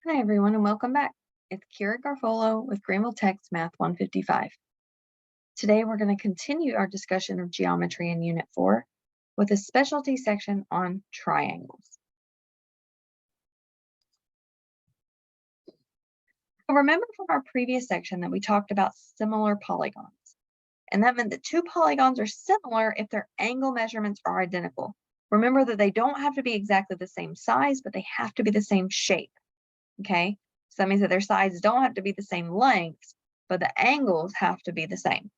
Hi, everyone, and welcome back. It's Kira Garfolo with Greenville Tech's Math 155. Today, we're going to continue our discussion of geometry in Unit 4 with a specialty section on triangles. So remember from our previous section that we talked about similar polygons, and that meant that two polygons are similar if their angle measurements are identical. Remember that they don't have to be exactly the same size, but they have to be the same shape, okay? So that means that their sides don't have to be the same lengths, but the angles have to be the same.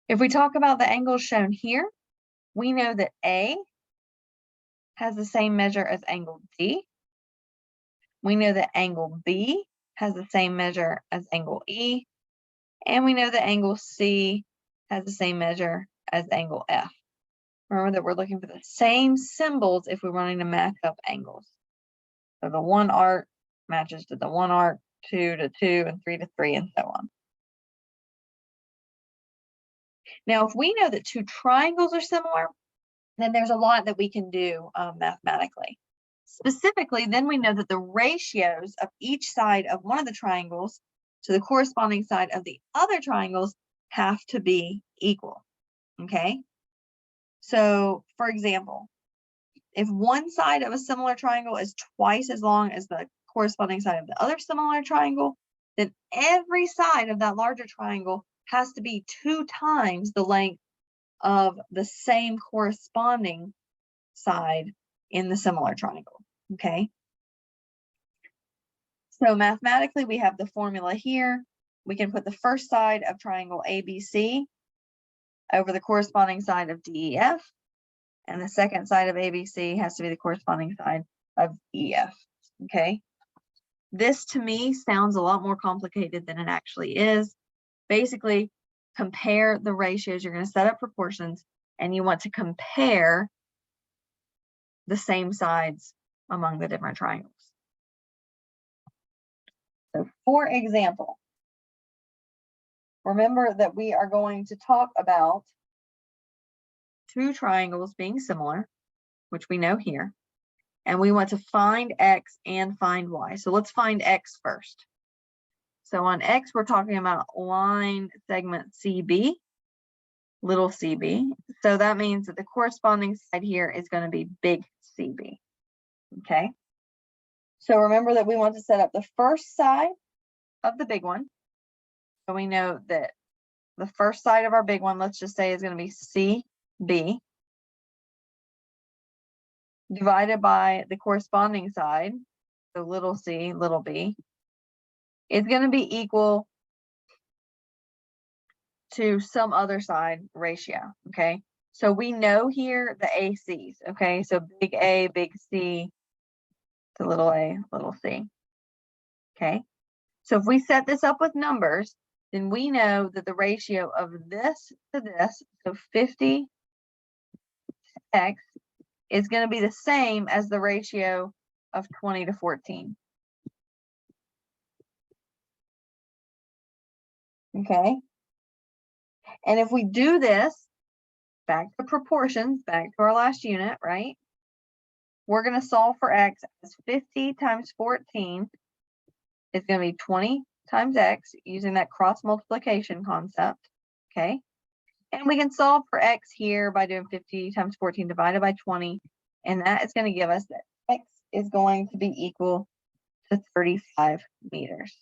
If we talk about the angles shown here, we know that A has the same measure as angle D. We know that angle B has the same measure as angle E. And we know that angle C has the same measure as angle F. Remember that we're looking for the same symbols if we're wanting to match up angles. So the one arc matches to the one arc, 2 to 2, and 3 to 3, and so on. Now, if we know that two triangles are similar, then there's a lot that we can do mathematically. Specifically, then we know that the ratios of each side of one of the triangles to the corresponding side of the other triangles have to be equal, okay? So, for example, if one side of a similar triangle is twice as long as the corresponding side of the other similar triangle, then every side of that larger triangle has to be 2 times the length of the same corresponding side in the similar triangle, okay? So mathematically, we have the formula here. We can put the first side of triangle ABC over the corresponding side of DEF, and the second side of ABC has to be the corresponding side of EF, okay? This to me sounds a lot more complicated than it actually is. Basically, compare the ratios. You're going to set up proportions, and you want to compare the same sides among the different triangles. So for example, remember that we are going to talk about two triangles being similar, which we know here, and we want to find X and find Y. So let's find X first. So on X, we're talking about line segment CB, little cb. So that means that the corresponding side here is going to be big CB, okay? So remember that we want to set up the first side of the big one. So we know that the first side of our big one, let's just say, is going to be CB, divided by the corresponding side, so little c, little b, is going to be equal to some other side ratio, okay? So we know here the ACs, okay? So big A, big C to little a, little c, okay? So if we set this up with numbers, then we know that the ratio of this to this, so 50 to X, is going to be the same as the ratio of 20 to 14. Okay? And if we do this, back to proportions, back to our last unit, right? We're going to solve for X as 50 times 14 is going to be 20 times X using that cross multiplication concept, okay? And we can solve for X here by doing 50 times 14 divided by 20, and that is going to give us that X is going to be equal to 35 meters.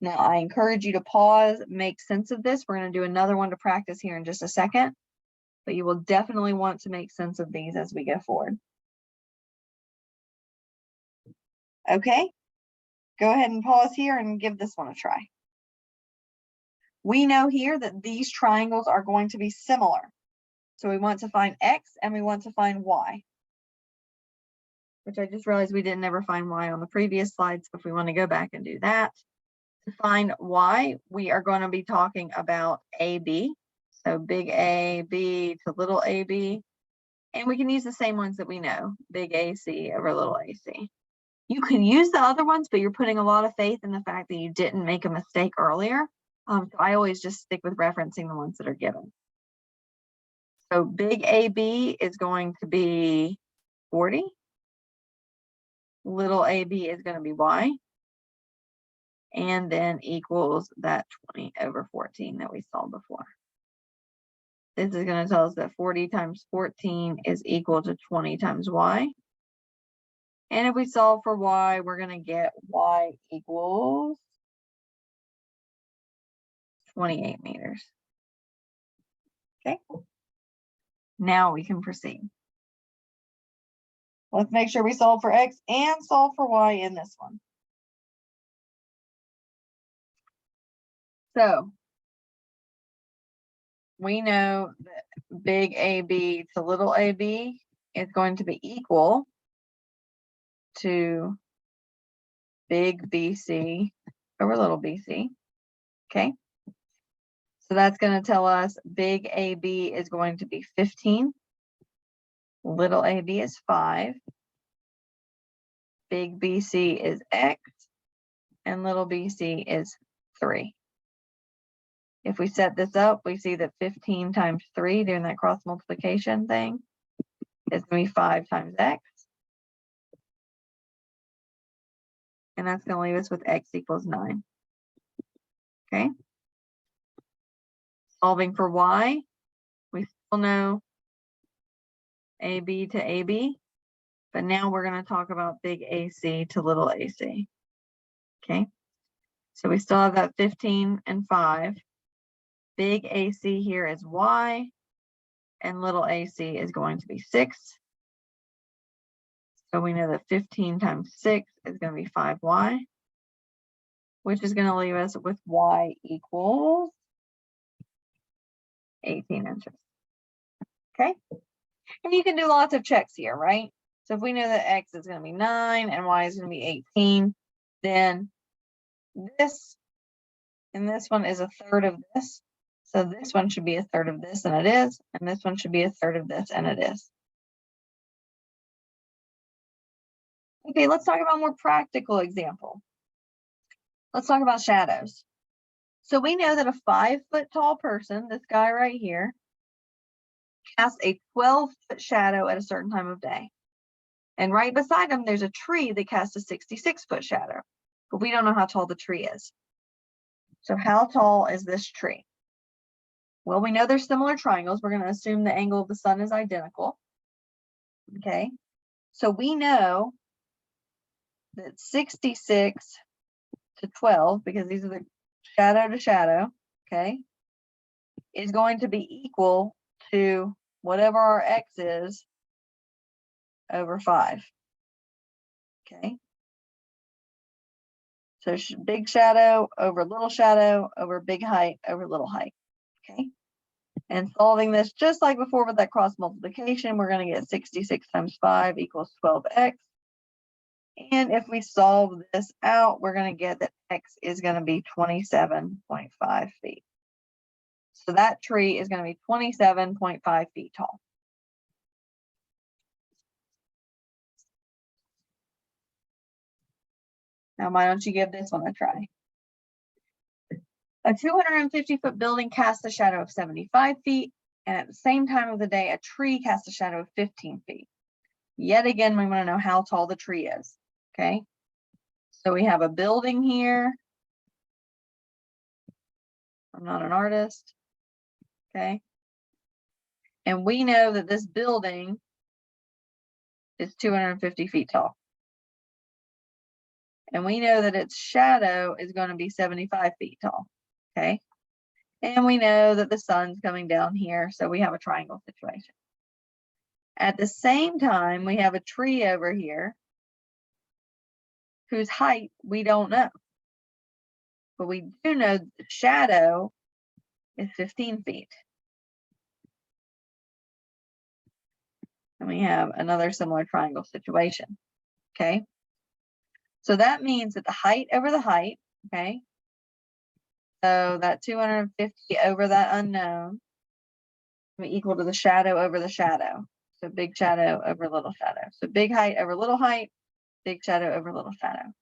Now, I encourage you to pause, make sense of this. We're going to do another one to practice here in just a second, but you will definitely want to make sense of these as we go forward. Okay, go ahead and pause here and give this one a try. We know here that these triangles are going to be similar. So we want to find X and we want to find Y, which I just realized we didn't ever find Y on the previous slides. So if we want to go back and do that, to find Y, we are going to be talking about AB. So big A, B to little AB. And we can use the same ones that we know, big AC over little AC. You can use the other ones, but you're putting a lot of faith in the fact that you didn't make a mistake earlier. So I always just stick with referencing the ones that are given. So big AB is going to be 40. Little AB is going to be Y. And then equals that 20 over 14 that we saw before. This is going to tell us that 40 times 14 is equal to 20 times Y. And if we solve for Y, we're going to get Y equals 28 meters. Okay. Now we can proceed. Let's make sure we solve for X and solve for Y in this one. So we know that big AB to little AB is going to be equal to big BC over little bc. Okay. So that's going to tell us big AB is going to be 15. Little AB is 5. Big BC is X. And little bc is 3. If we set this up, we see that 15 times 3 doing that cross multiplication thing is going to be 5 times X. And that's going to leave us with X equals 9. Okay. Solving for Y, we still know AB to AB, but now we're going to talk about big AC to little AC. Okay. So we still have that 15 and 5. Big AC here is Y, and little AC is going to be 6. So we know that 15 times 6 is going to be 5Y, which is going to leave us with Y equals 18 inches. Okay. And you can do lots of checks here, right? So if we know that X is going to be 9 and Y is going to be 18, then this and this one is a third of this. So this one should be a third of this, and it is. And this one should be a third of this, and it is. Okay, let's talk about a more practical example. Let's talk about shadows. So we know that a 5-foot tall person, this guy right here, casts a 12-foot shadow at a certain time of day. And right beside him, there's a tree that casts a 66-foot shadow. But we don't know how tall the tree is. So how tall is this tree? Well, we know there's similar triangles. We're going to assume the angle of the sun is identical. Okay. So we know that 66 to 12, because these are the shadow to shadow, okay, is going to be equal to whatever our X is over 5. Okay. So big shadow over big height over little height. Okay. And solving this just like before with that cross multiplication, we're going to get 66 times 5 equals 12X. And if we solve this out, we're going to get that X is going to be 27.5 feet. So that tree is going to be 27.5 feet tall. Now, why don't you give this one a try? A 250-foot building casts a shadow of 75 feet, and at the same time of the day, a tree casts a shadow of 15 feet. Yet again, we want to know how tall the tree is. Okay, so we have a building here. I'm not an artist. Okay, and we know that this building is 250 feet tall. And we know that its shadow is going to be 75 feet tall. Okay, and we know that the sun's coming down here, so we have a triangle situation. At the same time, we have a tree over here whose height we don't know. But we do know the shadow is 15 feet. And we have another similar triangle situation. Okay. So that means that the height over the height, okay, so that 250 over that unknown will be equal to the shadow over the shadow. So big shadow over little shadow. So big height over little height, big shadow over little shadow.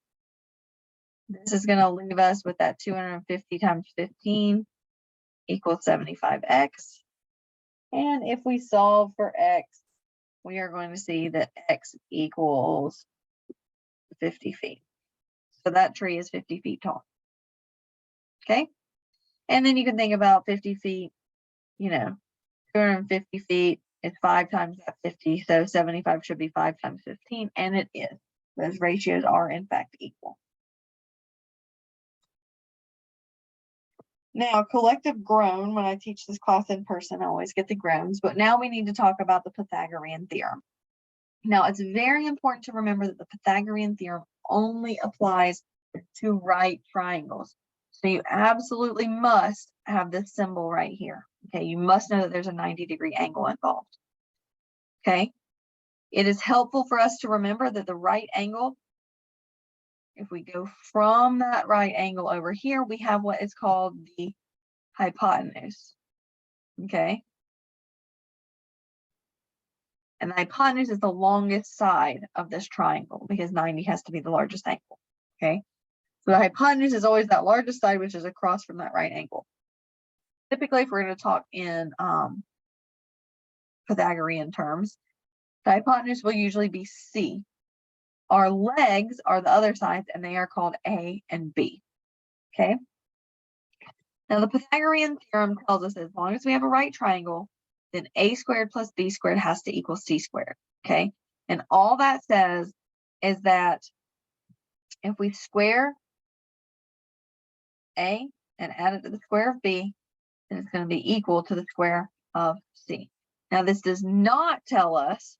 This is going to leave us with that 250 times 15 equals 75X. And if we solve for X, we are going to see that x equals 50 feet. So that tree is 50 feet tall. Okay. And then you can think about 50 feet, 250 feet is 5 times that 50. So 75 should be 5 times 15. And it is. Those ratios are in fact equal. Now, collective groan, when I teach this class in person, I always get the groans, but now we need to talk about the Pythagorean theorem. Now, it's very important to remember that the Pythagorean theorem only applies to right triangles. So you absolutely must have this symbol right here. Okay, you must know that there's a 90-degree angle involved. Okay, it is helpful for us to remember that the right angle, if we go from that right angle over here, we have what is called the hypotenuse. Okay. And the hypotenuse is the longest side of this triangle because 90 has to be the largest angle. Okay. So the hypotenuse is always that largest side, which is across from that right angle. Typically, if we're going to talk in Pythagorean terms, the hypotenuse will usually be C. Our legs are the other sides, and they are called A and B. Okay. Now, the Pythagorean theorem tells us that as long as we have a right triangle, then A squared plus B squared has to equal C squared. Okay. And all that says is that if we square A and add it to the square of B, then it's going to be equal to the square of C. Now, this does not tell us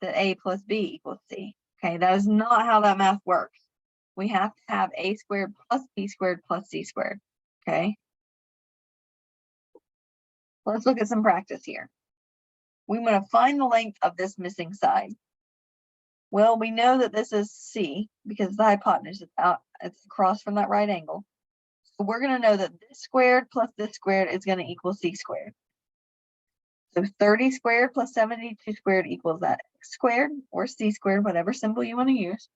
that A plus B equals C. Okay, that is not how that math works. We have to have A squared plus B squared plus C squared. Okay. Let's look at some practice here. We want to find the length of this missing side. Well, we know that this is C because the hypotenuse is out, it's across from that right angle. So we're going to know that this squared plus this squared is going to equal C squared. So 30 squared plus 72 squared equals that x squared or C squared, whatever symbol you want to use.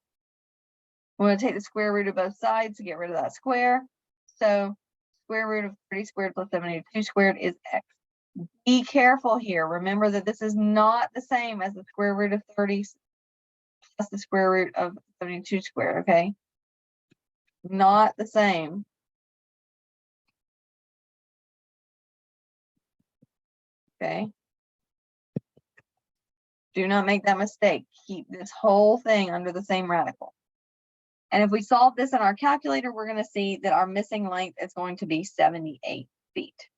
We're going to take the square root of both sides to get rid of that square. So square root of 30 squared plus 72 squared is x. Be careful here. Remember that this is not the same as the square root of 30 plus the square root of 72 squared, okay? Not the same. Okay. Do not make that mistake. Keep this whole thing under the same radical. And if we solve this in our calculator, we're going to see that our missing length is going to be 78 feet.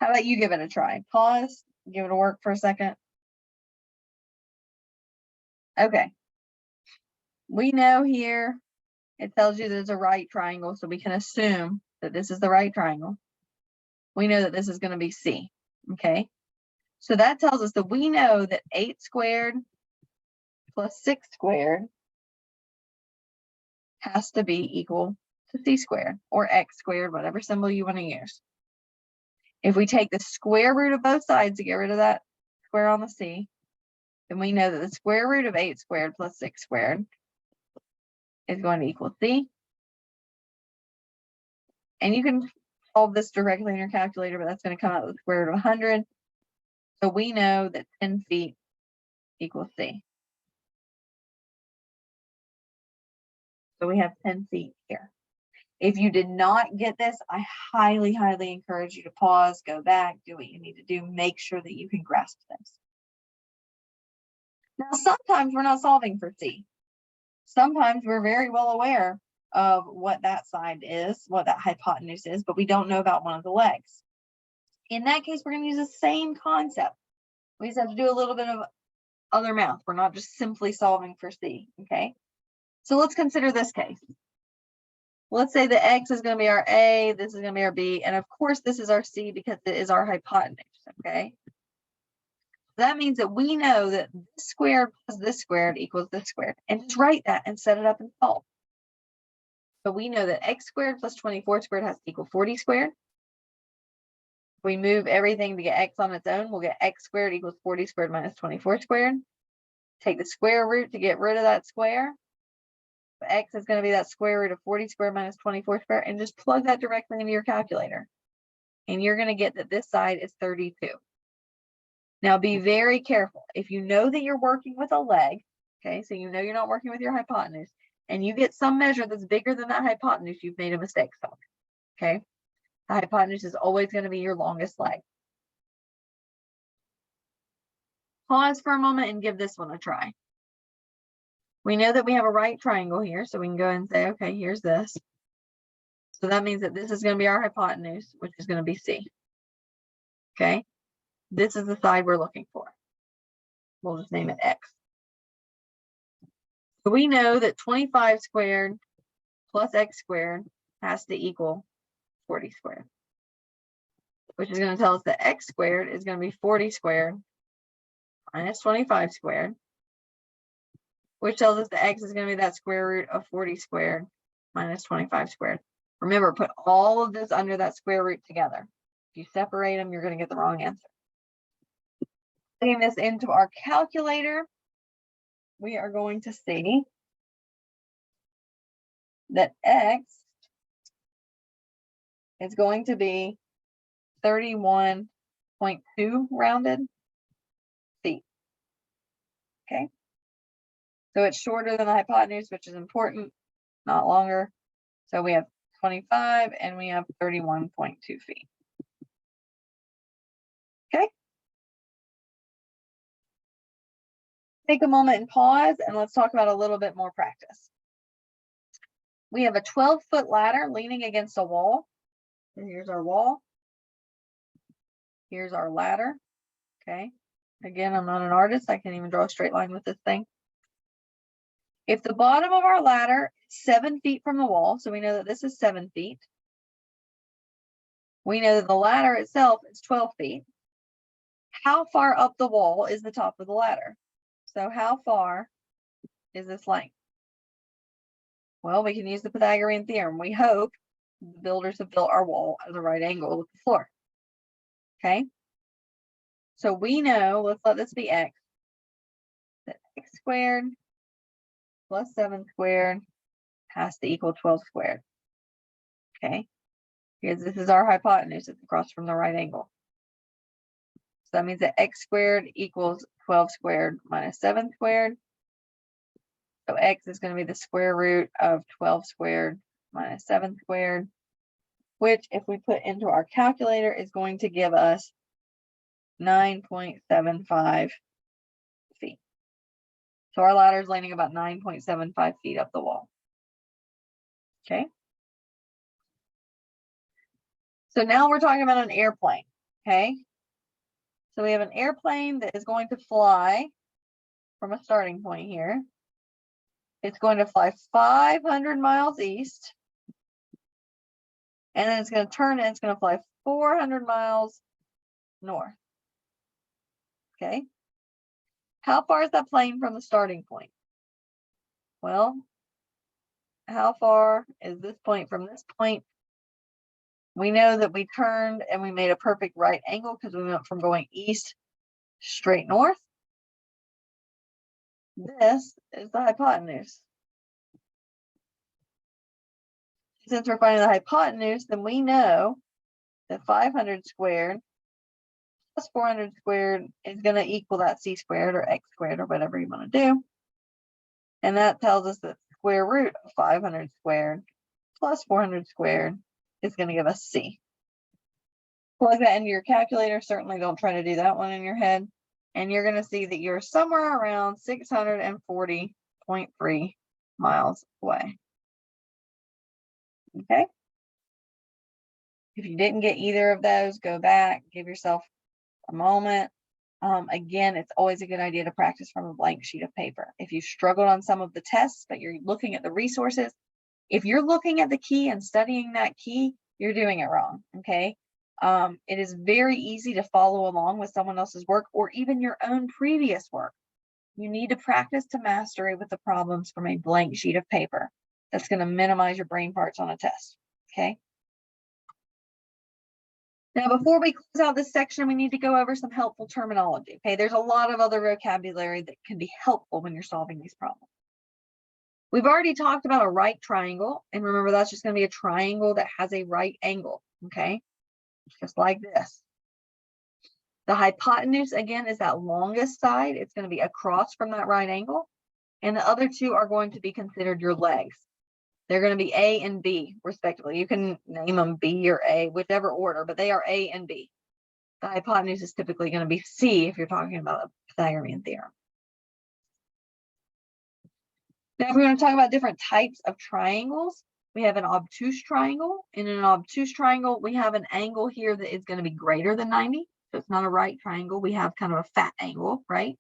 How about you give it a try? Pause, give it a work for a second. Okay. We know here it tells you there's a right triangle, so we can assume that this is the right triangle. We know that this is going to be C. Okay. So that tells us that we know that 8 squared plus 6 squared has to be equal to C squared or X squared, whatever symbol you want to use. If we take the square root of both sides to get rid of that square on the C, then we know that the square root of 8 squared plus 6 squared is going to equal C. And you can solve this directly in your calculator, but that's going to come out with the square root of 100. So we know that 10 feet equals C. So we have 10 feet here. If you did not get this, I highly, highly encourage you to pause, go back, do what you need to do, make sure that you can grasp this. Now, sometimes we're not solving for C. Sometimes we're very well aware of what that side is, what that hypotenuse is, but we don't know about one of the legs. In that case, we're going to use the same concept. We just have to do a little bit of other math. We're not just simply solving for C, okay? So let's consider this case. Let's say the X is going to be our A, this is going to be our B, and of course this is our C because it is our hypotenuse, okay? That means that we know that this squared plus this squared equals this squared, and just write that and set it up and solve. So we know that X squared plus 24 squared has to equal 40 squared. If we move everything to get X on its own, we'll get X squared equals 40 squared minus 24 squared. Take the square root to get rid of that square. X is going to be that square root of 40 squared minus 24 squared, and just plug that directly into your calculator. and you're going to get that this side is 32. Now be very careful. If you know that you're working with a leg, okay, so you know you're not working with your hypotenuse, and you get some measure that's bigger than that hypotenuse, you've made a mistake somewhere, okay? The hypotenuse is always going to be your longest leg. Pause for a moment and give this one a try. We know that we have a right triangle here, so we can go ahead and say, okay, here's this. So that means that this is going to be our hypotenuse, which is going to be C. Okay, this is the side we're looking for. We'll just name it X. So we know that 25 squared plus X squared has to equal 40 squared, which is going to tell us that X squared is going to be 40 squared minus 25 squared, which tells us that X is going to be that square root of 40 squared minus 25 squared. Remember, put all of this under that square root together. If you separate them, you're going to get the wrong answer. Putting this into our calculator, we are going to see that X is going to be 31.2 rounded feet. Okay. So it's shorter than the hypotenuse, which is important, not longer. So we have 25 and we have 31.2 feet. Okay. Take a moment and pause, and let's talk about a little bit more practice. We have a 12-foot ladder leaning against a wall. And here's our wall. Here's our ladder. Okay. Again, I'm not an artist. I can't even draw a straight line with this thing. If the bottom of our ladder is 7 feet from the wall, so we know that this is 7 feet. We know that the ladder itself is 12 feet. How far up the wall is the top of the ladder? So how far is this length? Well, we can use the Pythagorean theorem. We hope the builders have built our wall at a right angle with the floor. Okay. So we know, let's let this be X, that X squared plus 7 squared has to equal 12 squared. Okay. Because this is our hypotenuse, it's across from the right angle. So that means that X squared equals 12 squared minus 7 squared. So X is going to be the square root of 12 squared minus 7 squared, which if we put into our calculator is going to give us 9.75 feet. So our ladder is landing about 9.75 feet up the wall. Okay. So now we're talking about an airplane. Okay. So we have an airplane that is going to fly from a starting point here. It's going to fly 500 miles east. And then it's going to turn and it's going to fly 400 miles north. Okay. How far is that plane from the starting point? Well, how far is this point from this point? We know that we turned and we made a perfect right angle because we went from going east straight north. This is the hypotenuse. Since we're finding the hypotenuse, then we know that 500 squared plus 400 squared is going to equal that C squared or X squared or whatever you want to do. And that tells us that the square root of 500 squared plus 400 squared is going to give us C. Plug that into your calculator. Certainly don't try to do that one in your head. And you're going to see that you're somewhere around 640.3 miles away. Okay. If you didn't get either of those, go back, give yourself a moment. Again, it's always a good idea to practice from a blank sheet of paper. If you struggled on some of the tests, but you're looking at the resources, if you're looking at the key and studying that key, you're doing it wrong. Okay. It is very easy to follow along with someone else's work or even your own previous work. You need to practice to mastery with the problems from a blank sheet of paper. That's going to minimize your brain parts on a test. Okay. Now, before we close out this section, we need to go over some helpful terminology. Okay. There's a lot of other vocabulary that can be helpful when you're solving these problems. We've already talked about a right triangle. And remember, that's just going to be a triangle that has a right angle. Okay. just like this. The hypotenuse, again, is that longest side. It's going to be across from that right angle. And the other two are going to be considered your legs. They're going to be A and B, respectively. You can name them B or A, whichever order, but they are A and B. The hypotenuse is typically going to be C if you're talking about a Pythagorean theorem. Now, if we're going to talk about different types of triangles, we have an obtuse triangle. In an obtuse triangle, we have an angle here that is going to be greater than 90. So it's not a right triangle. We have kind of a fat angle, right?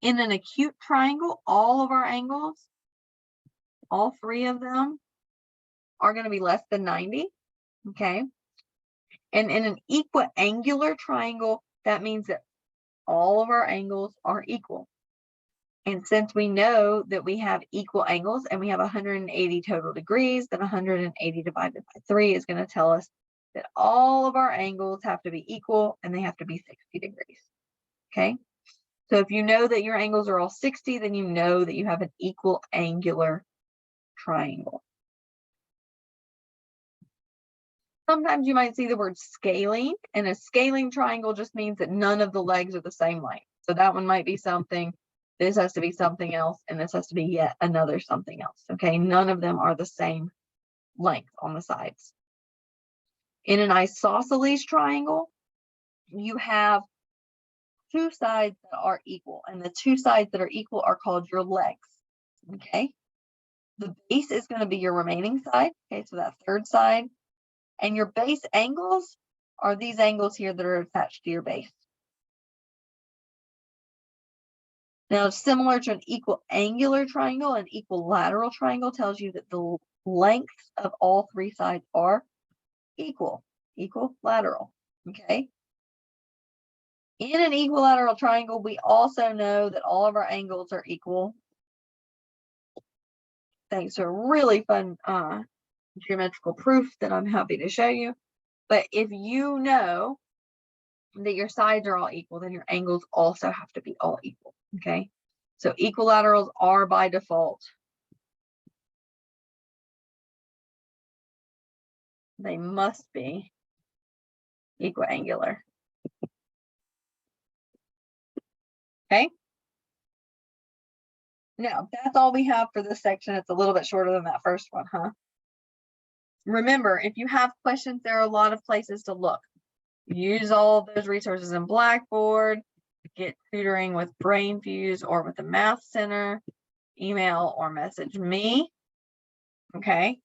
In an acute triangle, all of our angles, all three of them, are going to be less than 90, okay? And in an equiangular triangle, that means that all of our angles are equal. And since we know that we have equal angles and we have 180 total degrees, then 180 divided by 3 is going to tell us that all of our angles have to be equal and they have to be 60 degrees, okay? So if you know that your angles are all 60, then you know that you have an equal angular triangle. Sometimes you might see the word scaling, and a scaling triangle just means that none of the legs are the same length. So that one might be something, this has to be something else, and this has to be yet another something else, okay? None of them are the same length on the sides. In an isosceles triangle, you have two sides that are equal, and the two sides that are equal are called your legs, okay? The base is going to be your remaining side, okay, so that third side, and your base angles are these angles here that are attached to your base. Now, similar to an equiangular triangle, an equilateral triangle tells you that the lengths of all three sides are equilateral, okay? In an equilateral triangle, we also know that all of our angles are equal. Thanks to a really fun geometrical proof that I'm happy to show you. But if you know that your sides are all equal, then your angles also have to be all equal, okay? So equilaterals are by default. They must be equiangular. Okay? Now, that's all we have for this section. It's a little bit shorter than that first one, huh? Remember, if you have questions, there are a lot of places to look. Use all of those resources in Blackboard, get tutoring with BrainFuse or with the Math Center, email or message me, okay?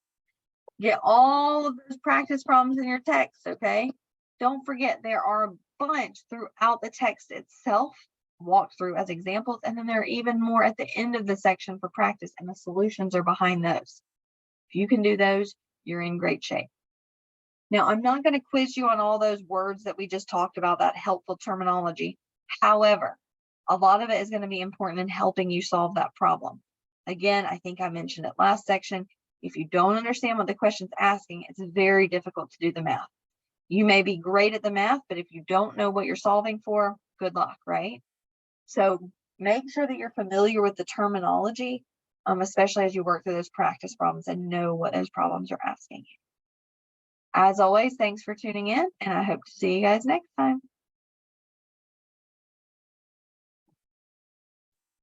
Get all of those practice problems in your text, okay? Don't forget, there are a bunch throughout the text itself, walk through as examples, and then there are even more at the end of the section for practice, and the solutions are behind those. If you can do those, you're in great shape. Now, I'm not going to quiz you on all those words that we just talked about, that helpful terminology. However, a lot of it is going to be important in helping you solve that problem. Again, I think I mentioned it last section. If you don't understand what the question's asking, it's very difficult to do the math. You may be great at the math, but if you don't know what you're solving for, good luck, right? So make sure that you're familiar with the terminology, especially as you work through those practice problems and know what those problems are asking you. As always, thanks for tuning in, and I hope to see you guys next time.